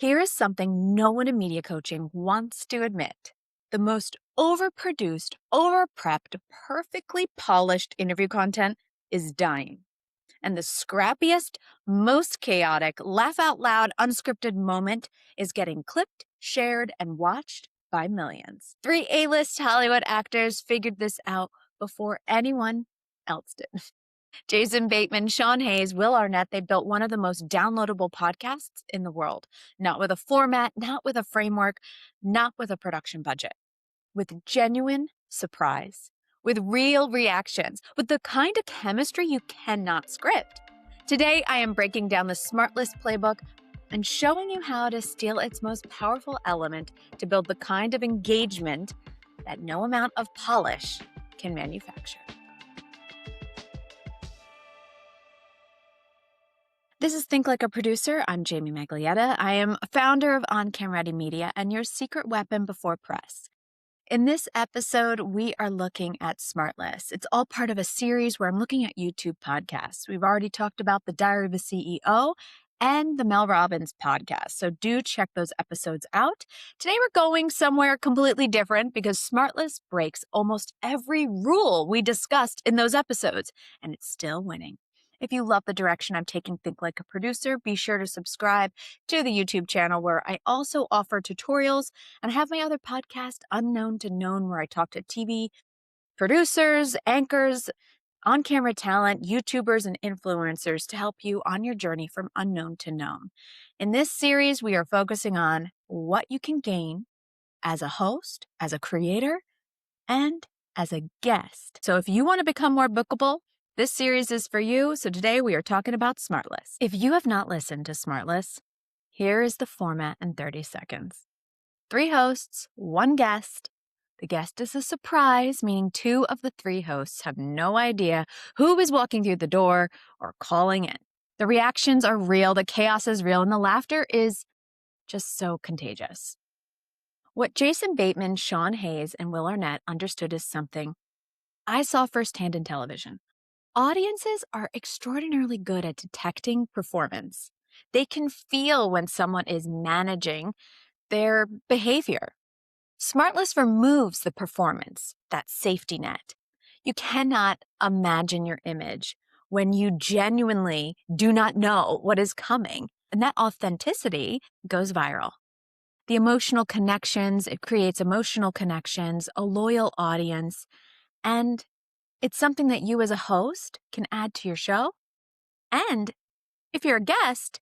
Here is something no one in media coaching wants to admit. The most overproduced, overprepped, perfectly polished interview content is dying. And the scrappiest, most chaotic, laugh out loud, unscripted moment is getting clipped, shared, and watched by millions. 3 A-list Hollywood actors figured this out before anyone else did. Jason Bateman, Sean Hayes, Will Arnett, they built one of the most downloadable podcasts in the world. Not with a format, not with a framework, not with a production budget. With genuine surprise, with real reactions, with the kind of chemistry you cannot script. Today, I am breaking down the SmartLess playbook and showing you how to steal its most powerful element to build the kind of engagement that no amount of polish can manufacture. This is Think Like a Producer. I'm Jamie Maglietta. I am a founder of On Camera Ready Media and your secret weapon before press. In this episode, we are looking at SmartLess. It's all part of a series where I'm looking at YouTube podcasts. We've already talked about the Diary of a CEO and the Mel Robbins podcast, so do check those episodes out. Today, we're going somewhere completely different because SmartLess breaks almost every rule we discussed in those episodes, and it's still winning. If you love the direction I'm taking Think Like a Producer, be sure to subscribe to the YouTube channel where I also offer tutorials and have my other podcast, Unknown to Known, where I talk to TV producers, anchors, on-camera talent, YouTubers, and influencers to help you on your journey from unknown to known. In this series, we are focusing on what you can gain as a host, as a creator, and as a guest. So if you want to become more bookable, this series is for you, so today we are talking about SmartLess. If you have not listened to SmartLess, here is the format in 30 seconds. 3 hosts, 1 guest. The guest is a surprise, meaning 2 of the 3 hosts have no idea who is walking through the door or calling in. The reactions are real, the chaos is real, and the laughter is just so contagious. What Jason Bateman, Sean Hayes, and Will Arnett understood is something I saw firsthand in television. Audiences are extraordinarily good at detecting performance. They can feel when someone is managing their behavior. SmartLess removes the performance, that safety net. You cannot imagine your image when you genuinely do not know what is coming, and that authenticity goes viral. The emotional connections, it creates emotional connections, a loyal audience, and it's something that you as a host can add to your show. And if you're a guest,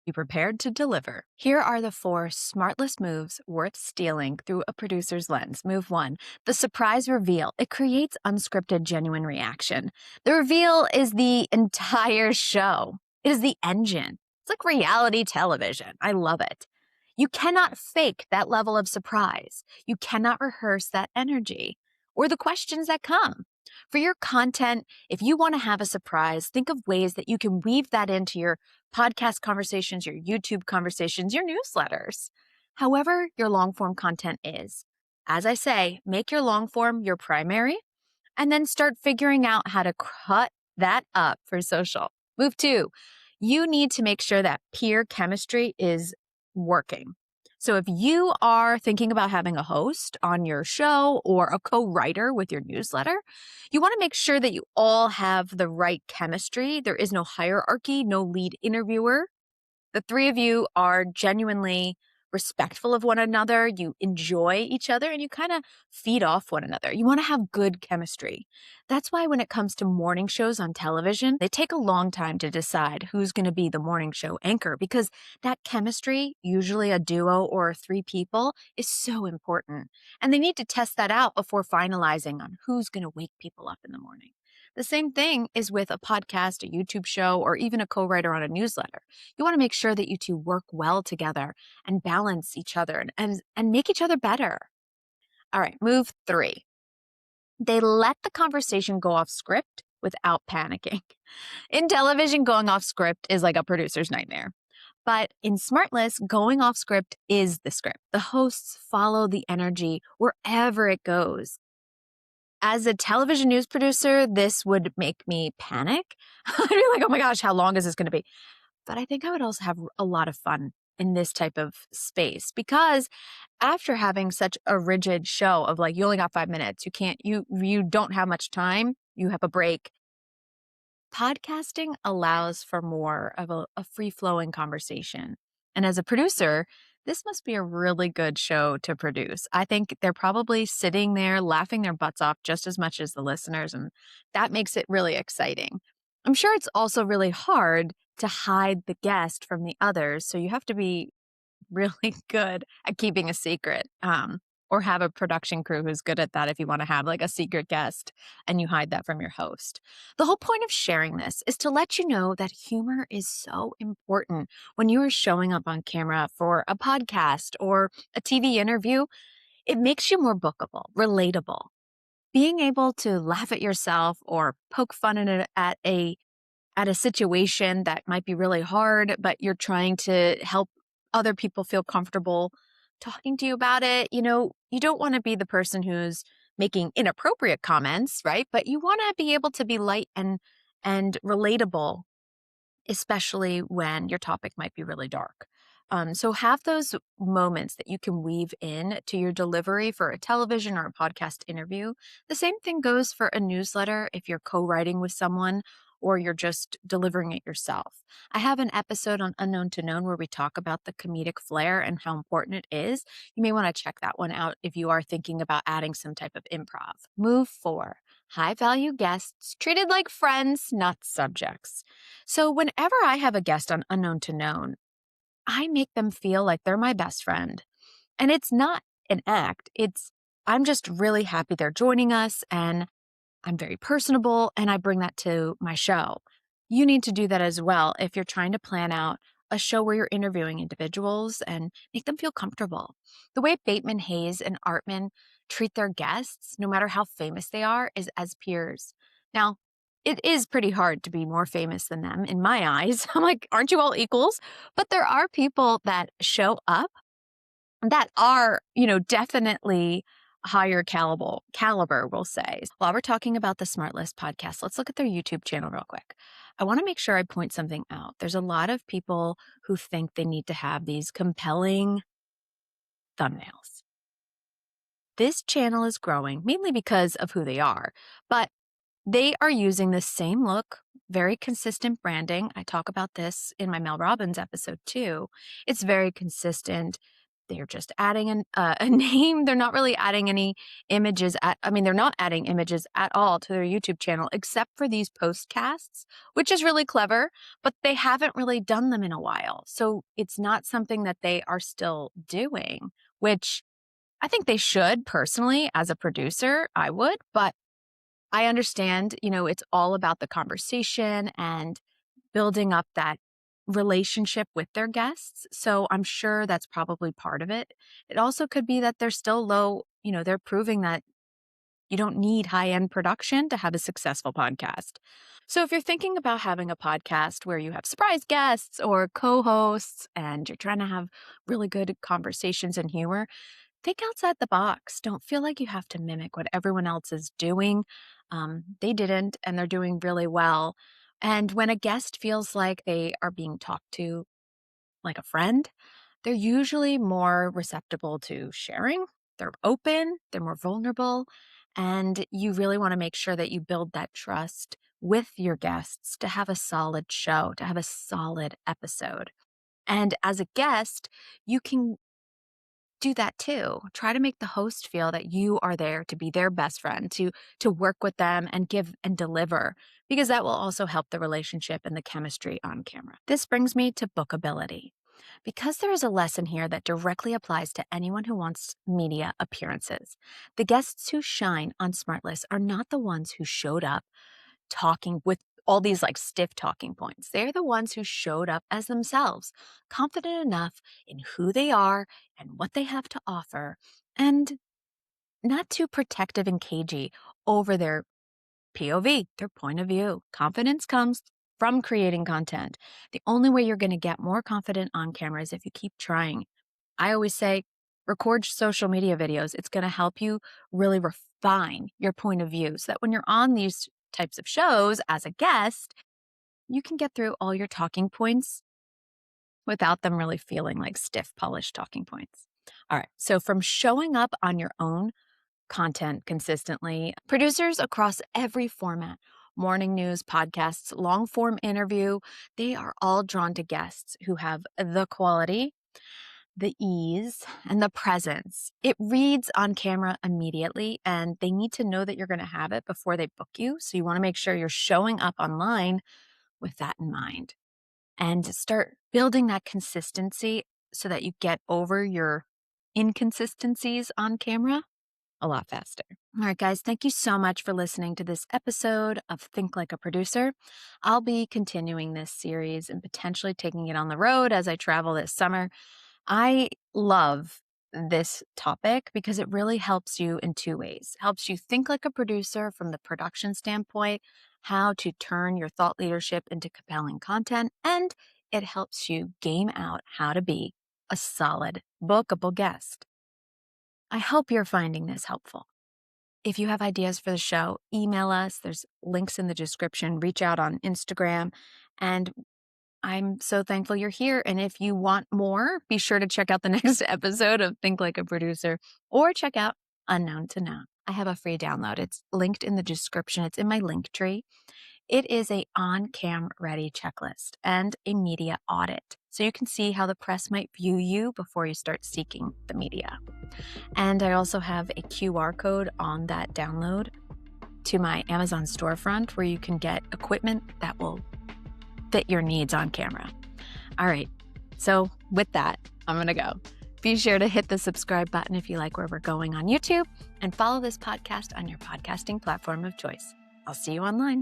be prepared to deliver. Here are the 4 SmartLess moves worth stealing through a producer's lens. Move 1, the surprise reveal. It creates unscripted, genuine reaction. The reveal is the entire show. It is the engine. It's like reality television. I love it. You cannot fake that level of surprise. You cannot rehearse that energy or the questions that come. For your content, if you want to have a surprise, think of ways that you can weave that into your podcast conversations, your YouTube conversations, your newsletters. However your long-form content is. As I say, make your long-form your primary, and then start figuring out how to cut that up for social. Move 2, you need to make sure that peer chemistry is working. So if you are thinking about having a host on your show or a co-writer with your newsletter, you want to make sure that you all have the right chemistry. There is no hierarchy, no lead interviewer. The 3 of you are genuinely respectful of one another. You enjoy each other and you kind of feed off one another. You want to have good chemistry. That's why when it comes to morning shows on television, they take a long time to decide who's going to be the morning show anchor because that chemistry, usually a duo or 3 people, is so important. And they need to test that out before finalizing on who's going to wake people up in the morning. The same thing is with a podcast, a YouTube show, or even a co-writer on a newsletter. You want to make sure that you 2 work well together and balance each other and make each other better. All right, move 3. They let the conversation go off script without panicking. In television, going off script is like a producer's nightmare. But in SmartLess, going off script is the script. The hosts follow the energy wherever it goes. As a television news producer, this would make me panic. I'd be like, oh my gosh, how long is this going to be? But I think I would also have a lot of fun in this type of space because after having such a rigid show of like you only got 5 minutes, you don't have much time, you have a break. Podcasting allows for more of a free-flowing conversation. And as a producer, this must be a really good show to produce. I think they're probably sitting there laughing their butts off just as much as the listeners, and that makes it really exciting. I'm sure it's also really hard to hide the guest from the others, so you have to be really good at keeping a secret, or have a production crew who's good at that if you want to have like a secret guest and you hide that from your host. The whole point of sharing this is to let you know that humor is so important when you are showing up on camera for a podcast or a TV interview. It makes you more bookable, relatable. Being able to laugh at yourself or poke fun at a situation that might be really hard, but you're trying to help other people feel comfortable talking to you about it. You don't want to be the person who's making inappropriate comments, right? But you want to be able to be light and relatable, especially when your topic might be really dark. So have those moments that you can weave in to your delivery for a television or a podcast interview. The same thing goes for a newsletter if you're co-writing with someone or you're just delivering it yourself. I have an episode on Unknown to Known where we talk about the comedic flair and how important it is. You may want to check that one out if you are thinking about adding some type of improv. Move 4. High value guests treated like friends, not subjects. So whenever I have a guest on Unknown to Known, I make them feel like they're my best friend. And it's not an act. I'm just really happy they're joining us and I'm very personable and I bring that to my show. You need to do that as well if you're trying to plan out a show where you're interviewing individuals and make them feel comfortable. The way Bateman, Hayes, and Artman treat their guests, no matter how famous they are, is as peers. Now, it is pretty hard to be more famous than them in my eyes. I'm like, aren't you all equals? But there are people that show up that are, definitely higher caliber, we'll say. While we're talking about the SmartLess podcast, let's look at their YouTube channel real quick. I want to make sure I point something out. There's a lot of people who think they need to have these compelling thumbnails. This channel is growing mainly because of who they are, but they are using the same look, very consistent branding. I talk about this in my Mel Robbins episode too. It's very consistent. They're just adding a name. They're not really adding any images they're not adding images at all to their YouTube channel, except for these postcasts, which is really clever, but they haven't really done them in a while. So it's not something that they are still doing, which I think they should personally. As a producer, I would, but I understand, it's all about the conversation and building up that relationship with their guests. So I'm sure that's probably part of it. It also could be that they're still low, they're proving that you don't need high-end production to have a successful podcast. So if you're thinking about having a podcast where you have surprise guests or co-hosts and you're trying to have really good conversations and humor, think outside the box. Don't feel like you have to mimic what everyone else is doing. They didn't, and they're doing really well. And when a guest feels like they are being talked to like a friend, they're usually more receptible to sharing. They're open, they're more vulnerable, and you really want to make sure that you build that trust with your guests to have a solid show, to have a solid episode. And as a guest, you can do that too. Try to make the host feel that you are there to be their best friend, to work with them and give and deliver, because that will also help the relationship and the chemistry on camera. This brings me to bookability. Because there is a lesson here that directly applies to anyone who wants media appearances. The guests who shine on SmartLess are not the ones who showed up talking with all these like stiff talking points. They're the ones who showed up as themselves, confident enough in who they are and what they have to offer, and not too protective and cagey over their POV, their point of view. Confidence comes from creating content. The only way you're going to get more confident on camera is if you keep trying. I always say, record social media videos. It's going to help you really refine your point of view so that when you're on these types of shows as a guest, you can get through all your talking points without them really feeling like stiff, polished talking points. All right. So from showing up on your own content consistently, producers across every format, morning news, podcasts, long form interview, they are all drawn to guests who have the quality, the ease, and the presence. It reads on camera immediately, and they need to know that you're going to have it before they book you. So you want to make sure you're showing up online with that in mind and start building that consistency so that you get over your inconsistencies on camera a lot faster. All right, guys, thank you so much for listening to this episode of Think Like a Producer. I'll be continuing this series and potentially taking it on the road as I travel this summer. I love this topic because it really helps you in two ways. Helps you think like a producer from the production standpoint, how to turn your thought leadership into compelling content, and it helps you game out how to be a solid, bookable guest. I hope you're finding this helpful. If you have ideas for the show, email us. There's links in the description. Reach out on Instagram. And I'm so thankful you're here. And if you want more, be sure to check out the next episode of Think Like a Producer or check out Unknown to Known. I have a free download. It's linked in the description. It's in my link tree. It is a on-cam ready checklist and a media audit. So you can see how the press might view you before you start seeking the media. And I also have a QR code on that download to my Amazon storefront where you can get equipment that will fit your needs on camera. All right. So with that, I'm going to go. Be sure to hit the subscribe button if you like where we're going on YouTube and follow this podcast on your podcasting platform of choice. I'll see you online.